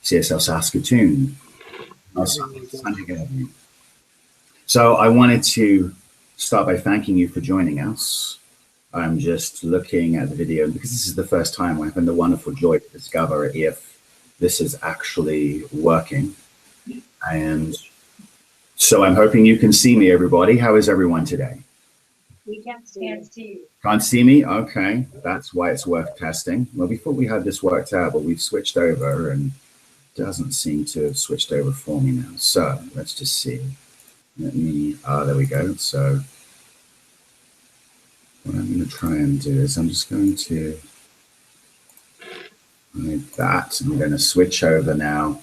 CSL Saskatoon. So I wanted to start by thanking you for joining us. I'm just looking at the video because this is the first time I've had the wonderful joy to discover if this is actually working. And so I'm hoping you can see me, everybody. How is everyone today? We can't see you. Can't see me? Okay, that's why it's worth testing. Well, we thought we had this worked out, but we've switched over and it doesn't seem to have switched over for me now. So let's just see. Let me, there we go. So what I'm going to try and do is I'm just going to hide that. I'm going to switch over now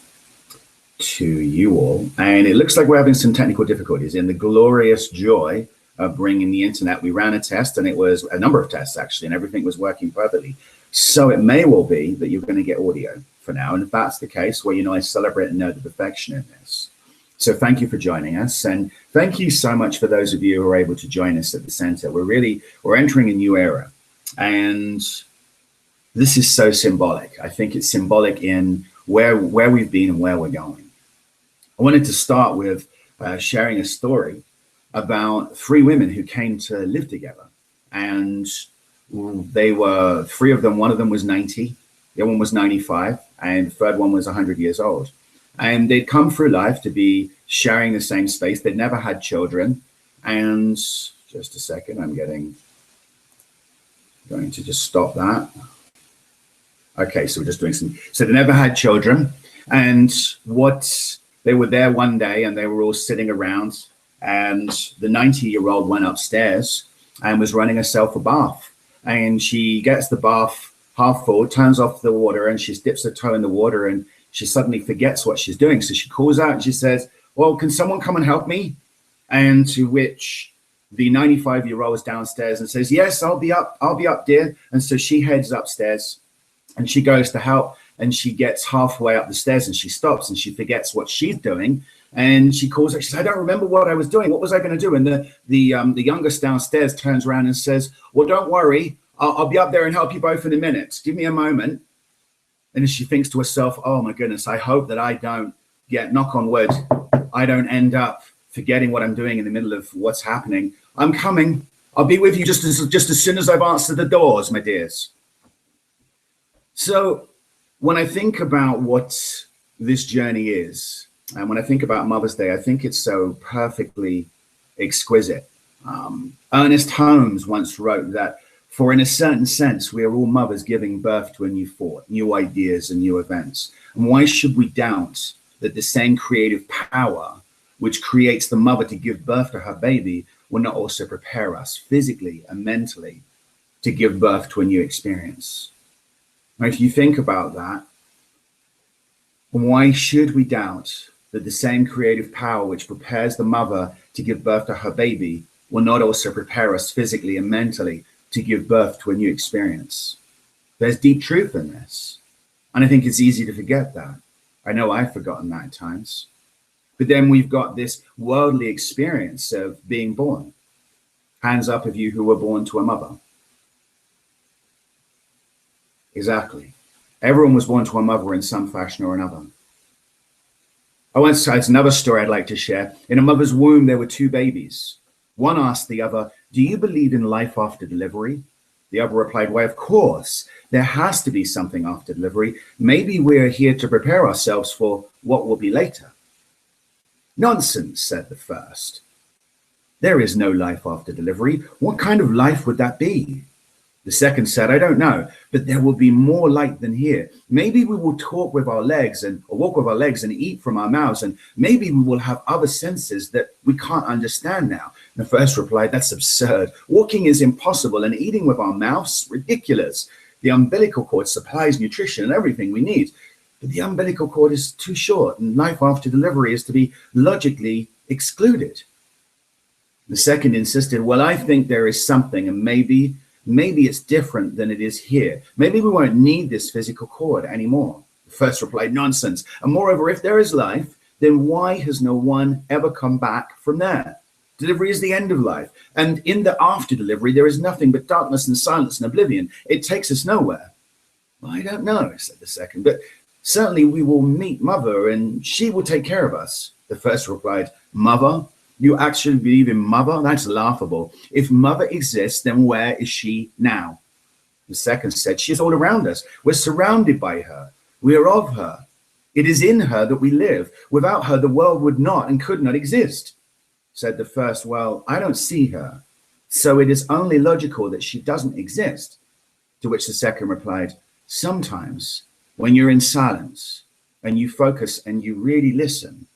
to you all. And it looks like we're having some technical difficulties. In the glorious joy of bringing the internet, we ran a test, and it was a number of tests actually, and everything was working perfectly. So it may well be that you're going to get audio for now. And if that's the case, well, you know, I celebrate and know the perfection in this. So thank you for joining us. And thank you so much for those of you who are able to join us at the center. We're entering a new era. And this is so symbolic. I think it's symbolic in where we've been and where we're going. I wanted to start with sharing a story about three women who came to live together. And they were, three of them, one of them was 90, the other one was 95, and the third one was 100 years old. And they'd come through life to be sharing the same space. They'd never had children. And just a second, I'm going to just stop that. Okay, so we're just doing so they never had children. And they were there one day and they were all sitting around, and the 90-year-old went upstairs and was running herself a bath. And she gets the bath half full, turns off the water, and she dips her toe in the water, and she suddenly forgets what she's doing. So she calls out and she says, well, can someone come and help me? And to which the 95-year-old is downstairs and says, yes, I'll be up, dear. And so she heads upstairs and she goes to help, and she gets halfway up the stairs and she stops and she forgets what she's doing. And she calls out, she says, I don't remember what I was doing. What was I going to do? And the youngest downstairs turns around and says, well, don't worry. I'll be up there and help you both in a minute. Give me a moment. And as she thinks to herself, oh my goodness, I hope that I don't get, knock on wood, I don't end up forgetting what I'm doing in the middle of what's happening. I'm coming. I'll be with you just as soon as I've answered the doors, my dears. So when I think about what this journey is, and when I think about Mother's Day, I think it's so perfectly exquisite. Ernest Holmes once wrote that, for in a certain sense, we are all mothers giving birth to a new thought, new ideas and new events. And why should we doubt that the same creative power which creates the mother to give birth to her baby will not also prepare us physically and mentally to give birth to a new experience? Now, if you think about that, why should we doubt that the same creative power which prepares the mother to give birth to her baby will not also prepare us physically and mentally to give birth to a new experience? There's deep truth in this. And I think it's easy to forget that. I know I've forgotten that at times. But then we've got this worldly experience of being born. Hands up of you who were born to a mother. Exactly. Everyone was born to a mother in some fashion or another. It's another story I'd like to share. In a mother's womb, there were two babies. One asked the other, do you believe in life after delivery? The other replied, why, of course, there has to be something after delivery. Maybe we're here to prepare ourselves for what will be later. Nonsense, said the first. There is no life after delivery. What kind of life would that be? The second said, I don't know, but there will be more light than here. Maybe we will talk with our legs or walk with our legs and eat from our mouths, and maybe we will have other senses that we can't understand now. The first replied, that's absurd. Walking is impossible, and eating with our mouths, ridiculous. The umbilical cord supplies nutrition and everything we need, but the umbilical cord is too short, and life after delivery is to be logically excluded. The second insisted, well, I think there is something, and maybe it's different than it is here. Maybe we won't need this physical cord anymore. The first replied, nonsense. And moreover, if there is life, then why has no one ever come back from there? Delivery is the end of life. And in the after delivery, there is nothing but darkness and silence and oblivion. It takes us nowhere. Well, I don't know, said the second. But Certainly we will meet Mother and she will take care of us. The first replied, Mother? You actually believe in Mother? That's laughable. If Mother exists, then where is she now? The second said, she is all around us. We're surrounded by her. We are of her. It is in her that we live. Without her, the world would not and could not exist. Said the first, well, I don't see her, so it is only logical that she doesn't exist. To which the second replied, sometimes when you're in silence and you focus and you really listen,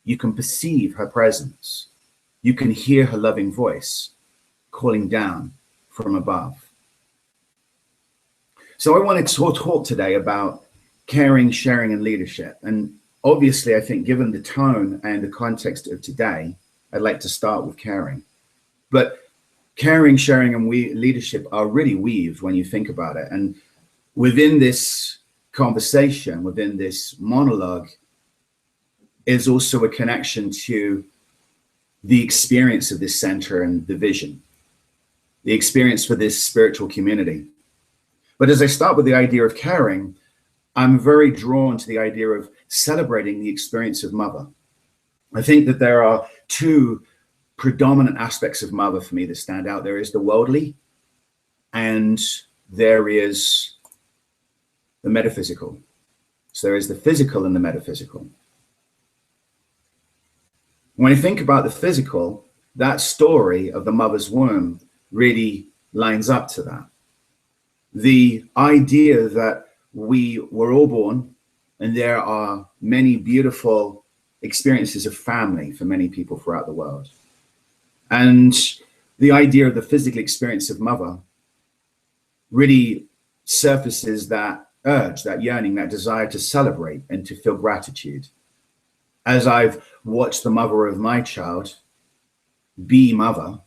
you can perceive her presence. You can hear her loving voice calling down from above. So I wanted to talk today about caring, sharing, and leadership. And obviously, I think given the tone and the context of today, I'd like to start with caring. But caring, sharing, and leadership are really weaved when you think about it. And within this conversation, within this monologue, is also a connection to the experience of this center and the vision, the experience for this spiritual community. But as I start with the idea of caring, I'm very drawn to the idea of celebrating the experience of Mother. I think that there are two predominant aspects of Mother for me that stand out. There is the worldly and there is the metaphysical. So there is the physical and the metaphysical. When I think about the physical, that story of the mother's womb really lines up to that. The idea that we were all born and there are many beautiful experiences of family for many people throughout the world. And the idea of the physical experience of Mother really surfaces that urge, that yearning, that desire to celebrate and to feel gratitude. As I've watched the mother of my child be Mother,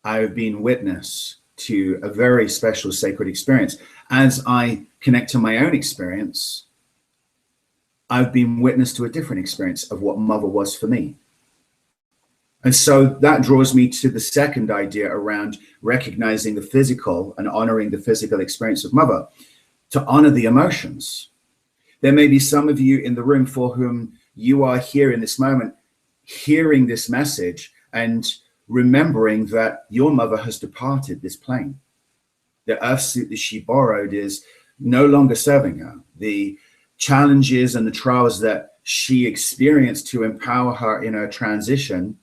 I've been witness to a very special sacred experience. As I connect to my own experience, I've been witness to a different experience of what Mother was for me. And so that draws me to the second idea around recognizing the physical and honoring the physical experience of Mother, to honor the emotions. There may be some of you in the room for whom you are here in this moment, hearing this message and remembering that your mother has departed this plane. The earthsuit that she borrowed is no longer serving her. The challenges and the trials that she experienced to empower her in her transition,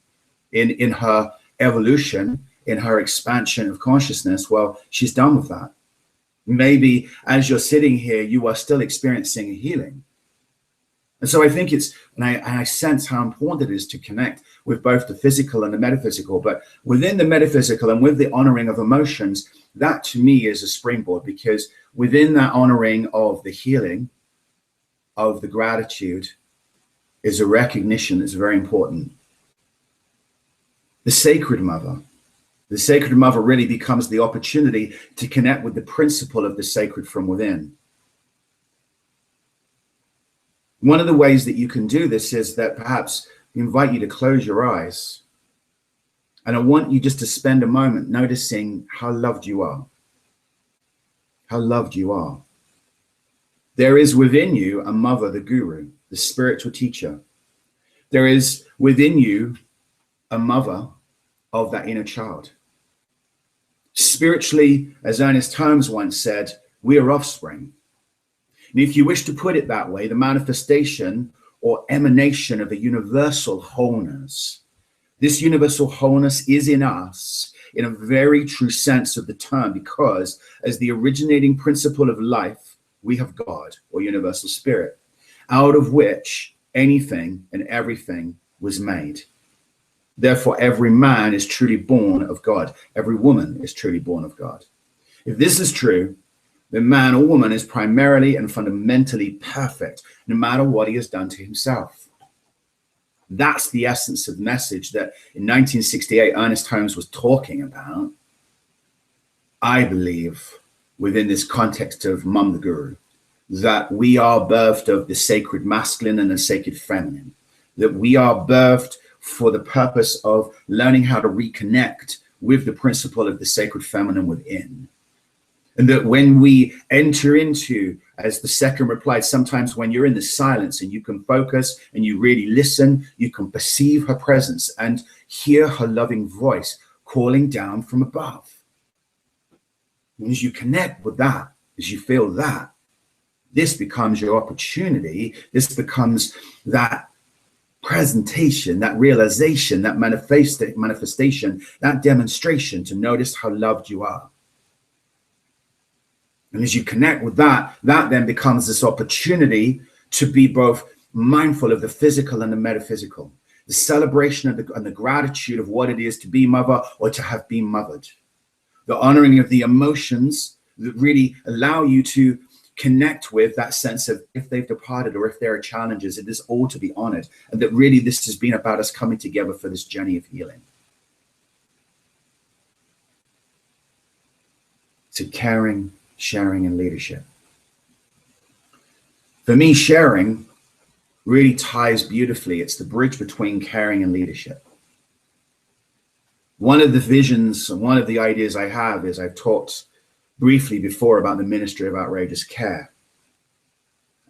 in her evolution, in her expansion of consciousness, well, she's done with that. Maybe as you're sitting here, you are still experiencing a healing. And so I think it's, and I sense how important it is to connect with both the physical and the metaphysical, but within the metaphysical and with the honoring of emotions, that to me is a springboard, because within that honoring of the healing, of the gratitude, is a recognition that's very important. The Sacred Mother. The Sacred Mother really becomes the opportunity to connect with the principle of the sacred from within. One of the ways that you can do this is that perhaps I invite you to close your eyes. And I want you just to spend a moment noticing how loved you are. How loved you are. There is within you a mother, the guru, the spiritual teacher. There is within you a mother of that inner child. Spiritually, as Ernest Holmes once said, we are offspring. And if you wish to put it that way, the manifestation or emanation of a universal wholeness. This universal wholeness is in us in a very true sense of the term, because as the originating principle of life, we have God, or universal spirit, out of which anything and everything was made. Therefore, every man is truly born of God. Every woman is truly born of God. If this is true, then man or woman is primarily and fundamentally perfect, no matter what he has done to himself. That's the essence of the message that in 1968 Ernest Holmes was talking about, I believe, within this context of Mum the Guru, that we are birthed of the sacred masculine and the sacred feminine, that we are birthed for the purpose of learning how to reconnect with the principle of the sacred feminine within. And that when we enter into as the second replied, sometimes when you're in the silence and you can focus and you really listen, you can perceive her presence and hear her loving voice calling down from above. And as you connect with that, as you feel that, this becomes your opportunity. This becomes that presentation, that realization, that manifestation, that demonstration to notice how loved you are. And as you connect with that, that then becomes this opportunity to be both mindful of the physical and the metaphysical, the celebration and the gratitude of what it is to be mother or to have been mothered, the honoring of the emotions that really allow you to connect with that sense of if they've departed or if there are challenges, it is all to be honored. And that really this has been about us coming together for this journey of healing. To caring, sharing, and leadership. For me, sharing really ties beautifully. It's the bridge between caring and leadership. One of the visions and one of the ideas I have is I've talked briefly before about the Ministry of Outrageous Care.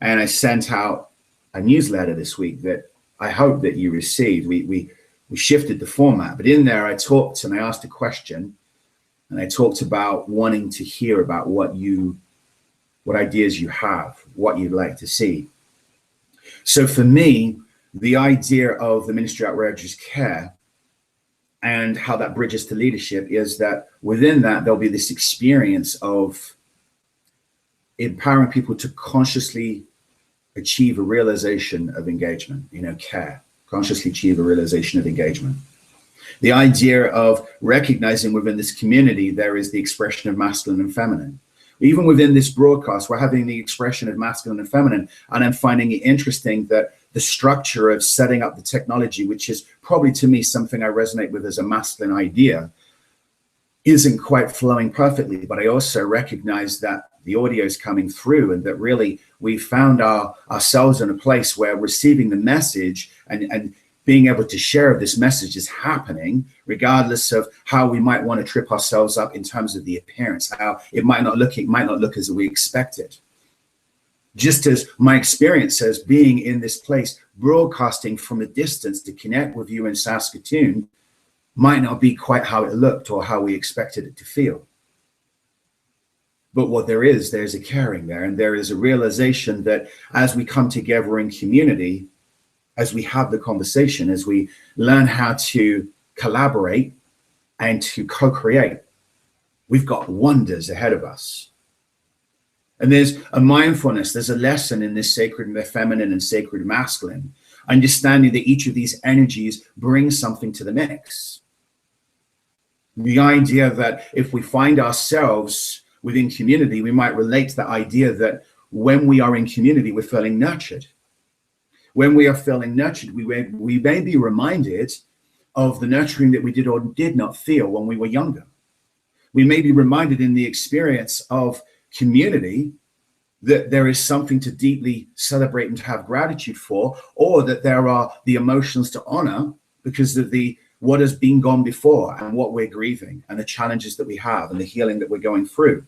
And I sent out a newsletter this week that I hope that you received. We shifted the format, but in there I talked and I asked a question and I talked about wanting to hear about what ideas you have, what you'd like to see. So for me, the idea of the Ministry of Outrageous Care and how that bridges to leadership is that within that, there'll be this experience of empowering people to consciously achieve a realization of engagement, care, consciously achieve a realization of engagement. The idea of recognizing within this community, there is the expression of masculine and feminine. Even within this broadcast, we're having the expression of masculine and feminine. And I'm finding it interesting that the structure of setting up the technology, which is probably to me something I resonate with as a masculine idea, isn't quite flowing perfectly. But I also recognize that the audio is coming through and that really we found ourselves in a place where receiving the message and being able to share this message is happening, regardless of how we might want to trip ourselves up in terms of the appearance, how it might not look as we expected. Just as my experience as being in this place, broadcasting from a distance to connect with you in Saskatoon might not be quite how it looked or how we expected it to feel. But what there's a caring there, and there is a realization that as we come together in community, as we have the conversation, as we learn how to collaborate and to co-create, we've got wonders ahead of us. And there's a mindfulness, there's a lesson in this sacred feminine and sacred masculine, understanding that each of these energies brings something to the mix. The idea that if we find ourselves within community, we might relate to the idea that when we are in community, we're feeling nurtured. When we are feeling nurtured, we may be reminded of the nurturing that we did or did not feel when we were younger. We may be reminded in the experience of community that there is something to deeply celebrate and to have gratitude for, or that there are the emotions to honor because of what has been gone before and what we're grieving and the challenges that we have and the healing that we're going through.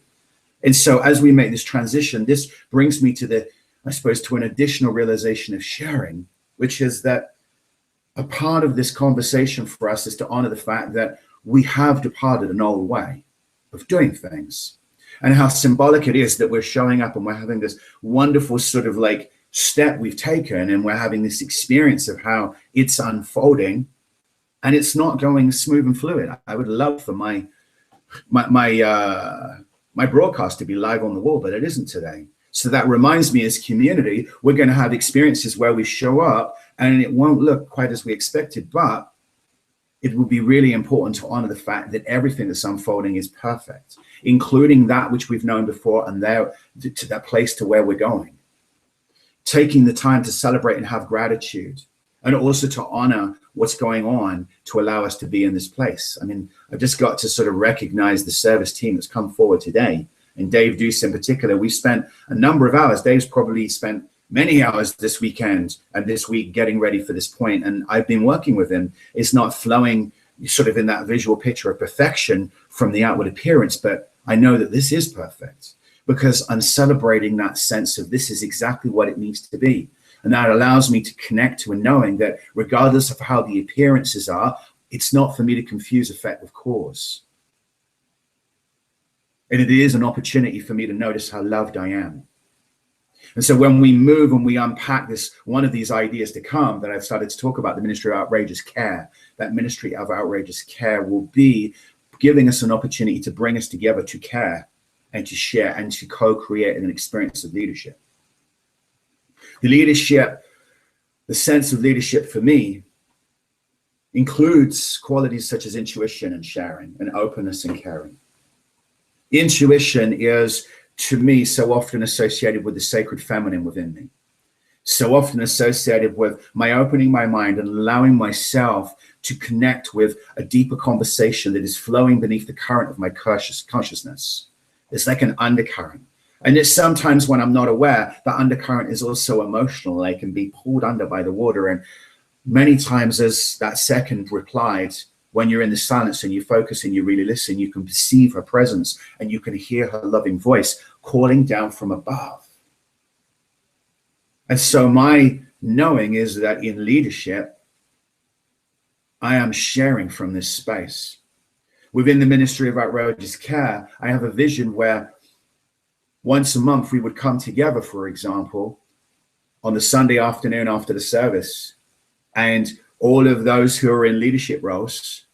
And so as we make this transition, this brings me to an additional realization of sharing, which is that a part of this conversation for us is to honor the fact that we have departed an old way of doing things, and how symbolic it is that we're showing up and we're having this wonderful sort of like step we've taken, and we're having this experience of how it's unfolding, and it's not going smooth and fluid. I would love for my broadcast to be live on the wall, but it isn't today. So that reminds me, as community, we're going to have experiences where we show up and it won't look quite as we expected, but it will be really important to honor the fact that everything that's unfolding is perfect, including that which we've known before and there to that place to where we're going. Taking the time to celebrate and have gratitude, and also to honor what's going on to allow us to be in this place. I mean, I've just got to sort of recognize the service team that's come forward today. And Dave Deuce in particular, we spent a number of hours. Dave's probably spent many hours this weekend and this week getting ready for this point. And I've been working with him. It's not flowing sort of in that visual picture of perfection from the outward appearance, but I know that this is perfect. because I'm celebrating that sense of this is exactly what it needs to be. And that allows me to connect to a knowing that regardless of how the appearances are, it's not for me to confuse effect with cause. And it is an opportunity for me to notice how loved I am. And so when we move and we unpack this, one of these ideas to come that I've started to talk about, the ministry of outrageous care, that ministry of outrageous care will be giving us an opportunity to bring us together to care and to share and to co-create an experience of leadership. The leadership, the sense of leadership for me includes qualities such as intuition and sharing and openness and caring. Intuition is, to me, so often associated with the sacred feminine within me, so often associated with my opening my mind and allowing myself to connect with a deeper conversation that is flowing beneath the current of my consciousness. It's like an undercurrent. And it's sometimes when I'm not aware, that undercurrent is also emotional. I can be pulled under by the water. And many times, as that second replied, when you're in the silence and you focus and you really listen, you can perceive her presence and you can hear her loving voice calling down from above. And so my knowing is that in leadership, I am sharing from this space. Within the ministry of outrageous care, I have a vision where once a month we would come together, for example, on the Sunday afternoon after the service, and all of those who are in leadership roles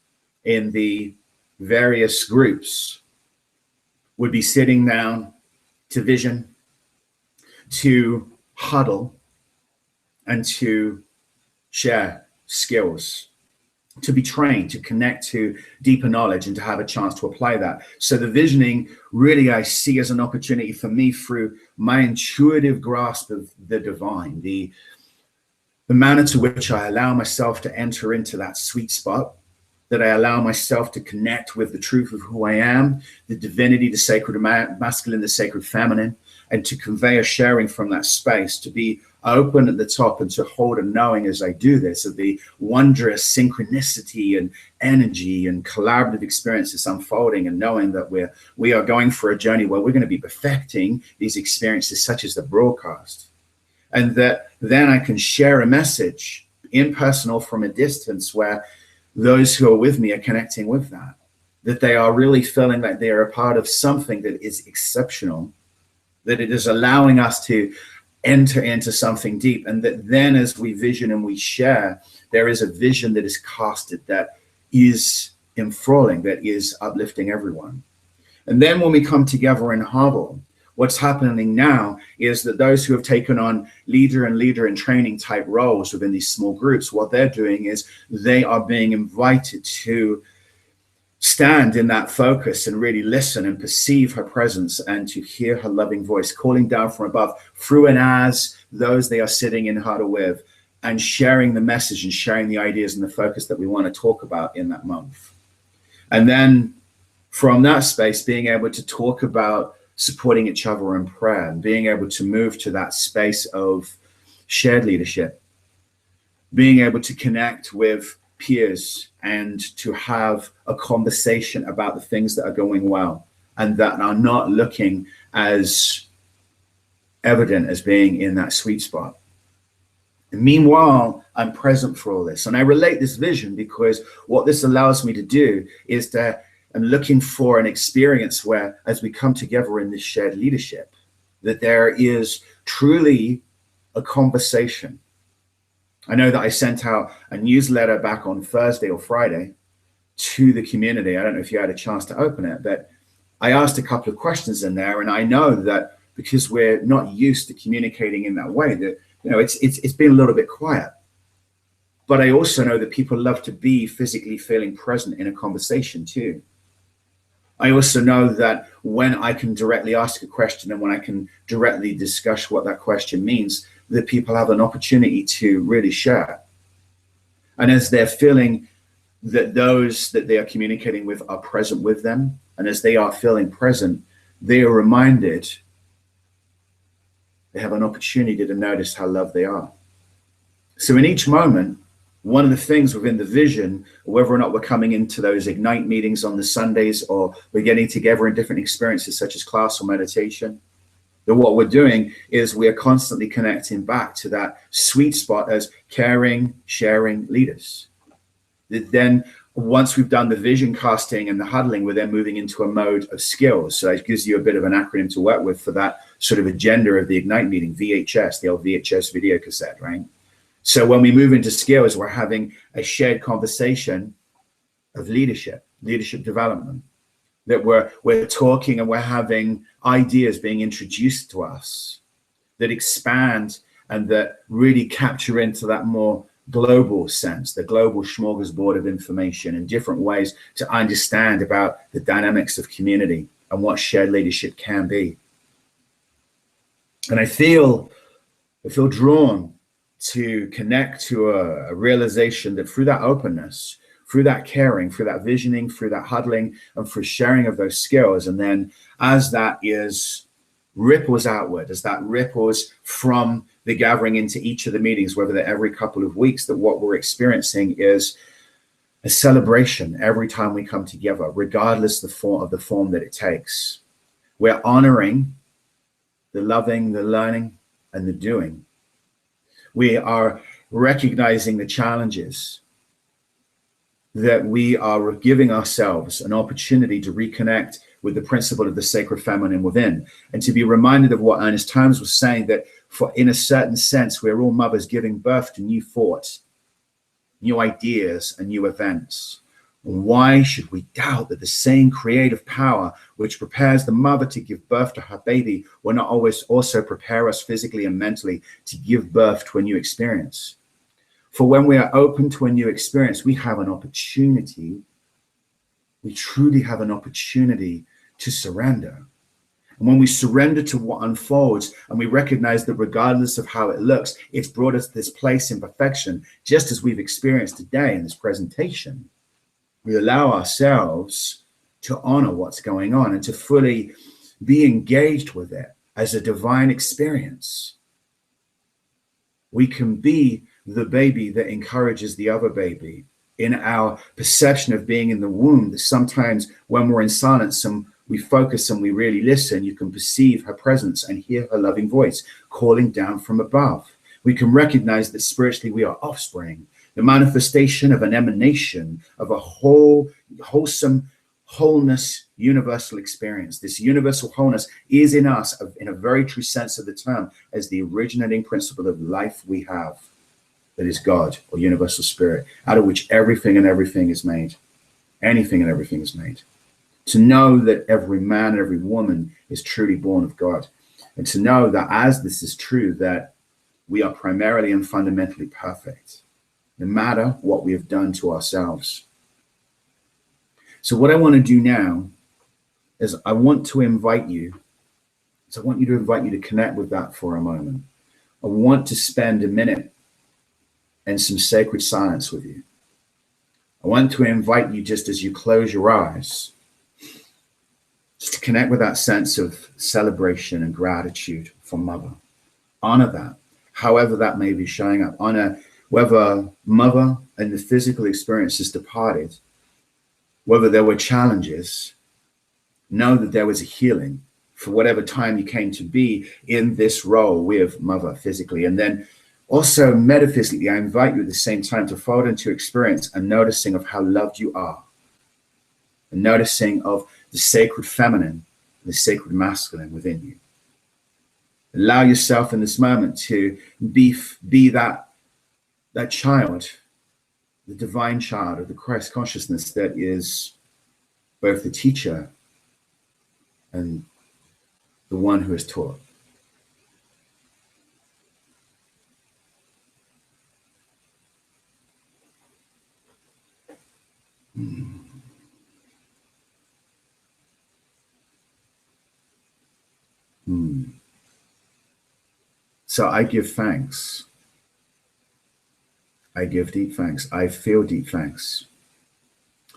in the various groups would be sitting down to vision, to huddle, and to share skills, to be trained, to connect to deeper knowledge and to have a chance to apply that. So the visioning really I see as an opportunity for me through my intuitive grasp of the divine, the manner to which I allow myself to enter into that sweet spot, that I allow myself to connect with the truth of who I am, the divinity, the sacred masculine, the sacred feminine, and to convey a sharing from that space, to be open at the top and to hold a knowing as I do this of the wondrous synchronicity and energy and collaborative experiences unfolding, and knowing that we are going for a journey where we're going to be perfecting these experiences such as the broadcast. And that then I can share a message in person or from a distance where those who are with me are connecting with that they are really feeling like they are a part of something that is exceptional, that it is allowing us to enter into something deep. And that then as we vision and we share, there is a vision that is casted that is enthralling, that is uplifting everyone. And then when we come together in huddle, what's happening now is that those who have taken on leader in training type roles within these small groups, what they're doing is they are being invited to stand in that focus and really listen and perceive her presence and to hear her loving voice calling down from above through and as those they are sitting in huddle with, and sharing the message and sharing the ideas and the focus that we want to talk about in that month. And then from that space, being able to talk about supporting each other in prayer and being able to move to that space of shared leadership, being able to connect with peers and to have a conversation about the things that are going well and that are not looking as evident as being in that sweet spot. And meanwhile, I'm present for all this. And I relate this vision because what this allows me to do is that I'm looking for an experience where, as we come together in this shared leadership, that there is truly a conversation. I know that I sent out a newsletter back on Thursday or Friday to the community. I don't know if you had a chance to open it, but I asked a couple of questions in there. And I know that because we're not used to communicating in that way, that it's been a little bit quiet. But I also know that people love to be physically feeling present in a conversation too. I also know that when I can directly ask a question and when I can directly discuss what that question means, that people have an opportunity to really share. And as they're feeling that those that they are communicating with are present with them, and as they are feeling present, they are reminded they have an opportunity to notice how loved they are. So in each moment, one of the things within the vision, whether or not we're coming into those Ignite meetings on the Sundays or we're getting together in different experiences such as class or meditation, That what we're doing is we're constantly connecting back to that sweet spot as caring, sharing leaders. Then once we've done the vision casting and the huddling, we're then moving into a mode of skills. So it gives you a bit of an acronym to work with for that sort of agenda of the Ignite meeting, VHS, the old VHS video cassette, right? So when we move into skills, we're having a shared conversation of leadership development, that we're talking and we're having ideas being introduced to us that expand and that really capture into that more global sense, the global smorgasbord of information and different ways to understand about the dynamics of community and what shared leadership can be. And I feel drawn to connect to a realization that through that openness, through that caring, through that visioning, through that huddling, and through sharing of those skills, and then as that is ripples outward, as that ripples from the gathering into each of the meetings, whether they're every couple of weeks, that what we're experiencing is a celebration every time we come together, regardless of the form that it takes. We're honoring the loving, the learning, and the doing. We are recognizing the challenges, that we are giving ourselves an opportunity to reconnect with the principle of the sacred feminine within, and to be reminded of what Ernest Times was saying, that for in a certain sense, we're all mothers giving birth to new thoughts, new ideas, and new events. Why should we doubt that the same creative power which prepares the mother to give birth to her baby will not always also prepare us physically and mentally to give birth to a new experience? For when we are open to a new experience, we have an opportunity, we truly have an opportunity to surrender. And when we surrender to what unfolds and we recognize that regardless of how it looks, it's brought us to this place in perfection, just as we've experienced today in this presentation, we allow ourselves to honor what's going on and to fully be engaged with it as a divine experience. We can be the baby that encourages the other baby in our perception of being in the womb, that sometimes when we're in silence and we focus and we really listen, you can perceive her presence and hear her loving voice calling down from above. We can recognize that spiritually we are offspring, the manifestation of an emanation of a wholesome wholeness, universal experience. This universal wholeness is in us, in a very true sense of the term, as the originating principle of life we have, that is God or universal spirit, out of which everything and everything is made. Anything and everything is made. To know that every man and every woman is truly born of God, and to know that as this is true, that we are primarily and fundamentally perfect, no matter what we have done to ourselves. So what I want to do now is I want to invite you to connect with that for a moment. I want to spend a minute in some sacred silence with you. I want to invite you, just as you close your eyes, just to connect with that sense of celebration and gratitude for Mother. Honor that, however that may be showing up. Honor whether Mother and the physical experience has departed, whether there were challenges. Know that there was a healing for whatever time you came to be in this role with Mother physically. And then also metaphysically, I invite you at the same time to fold into experience a noticing of how loved you are, a noticing of the sacred feminine, the sacred masculine within you. Allow yourself in this moment to be that child, the divine child of the Christ consciousness that is both the teacher and the one who is taught. So I give thanks. I give deep thanks. I feel deep thanks.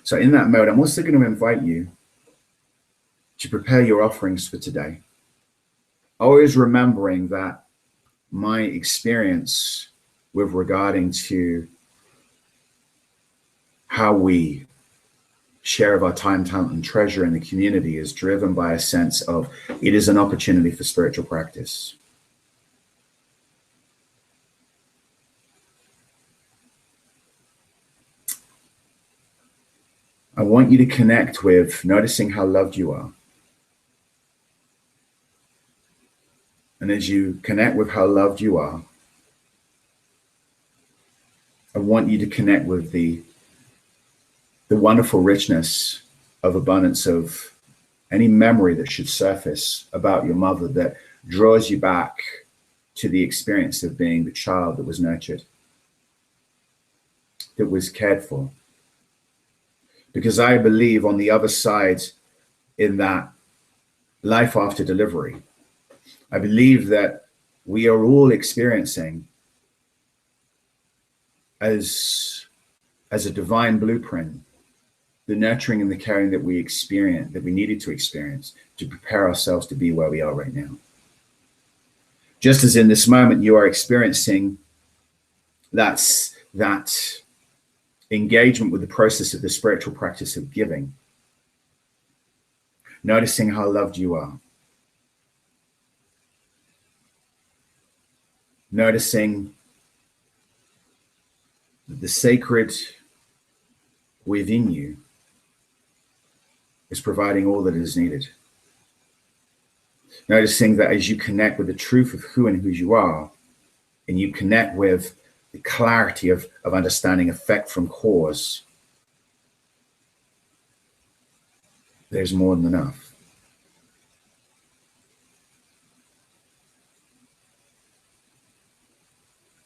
So in that mode, I'm also going to invite you to prepare your offerings for today. Always remembering that my experience with regarding to how we share of our time, talent, and treasure in the community is driven by a sense of it is an opportunity for spiritual practice. I want you to connect with noticing how loved you are. And as you connect with how loved you are, I want you to connect with the wonderful richness of abundance of any memory that should surface about your mother that draws you back to the experience of being the child that was nurtured, that was cared for. Because I believe on the other side, in that life after delivery, I believe that we are all experiencing as a divine blueprint, the nurturing and the caring that we experience, that we needed to experience to prepare ourselves to be where we are right now. Just as in this moment you are experiencing that engagement with the process of the spiritual practice of giving, noticing how loved you are, noticing that the sacred within you is providing all that is needed. Noticing that as you connect with the truth of who and whose you are, and you connect with the clarity of understanding effect from cause, there's more than enough.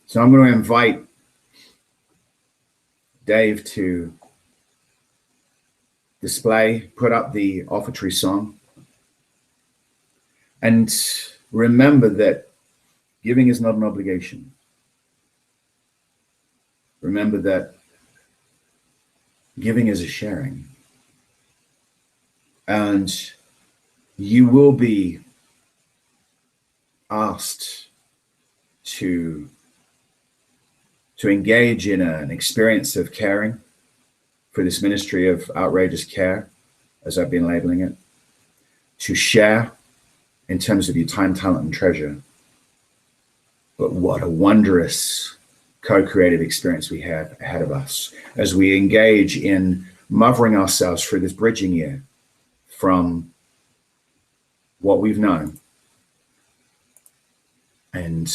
So I'm going to invite Dave to put up the offertory song. And remember that giving is not an obligation. Remember that giving is a sharing. And you will be asked to engage in an experience of caring for this ministry of outrageous care, as I've been labeling it, to share in terms of your time, talent, and treasure. But what a wondrous co-creative experience we have ahead of us as we engage in mothering ourselves through this bridging year from what we've known and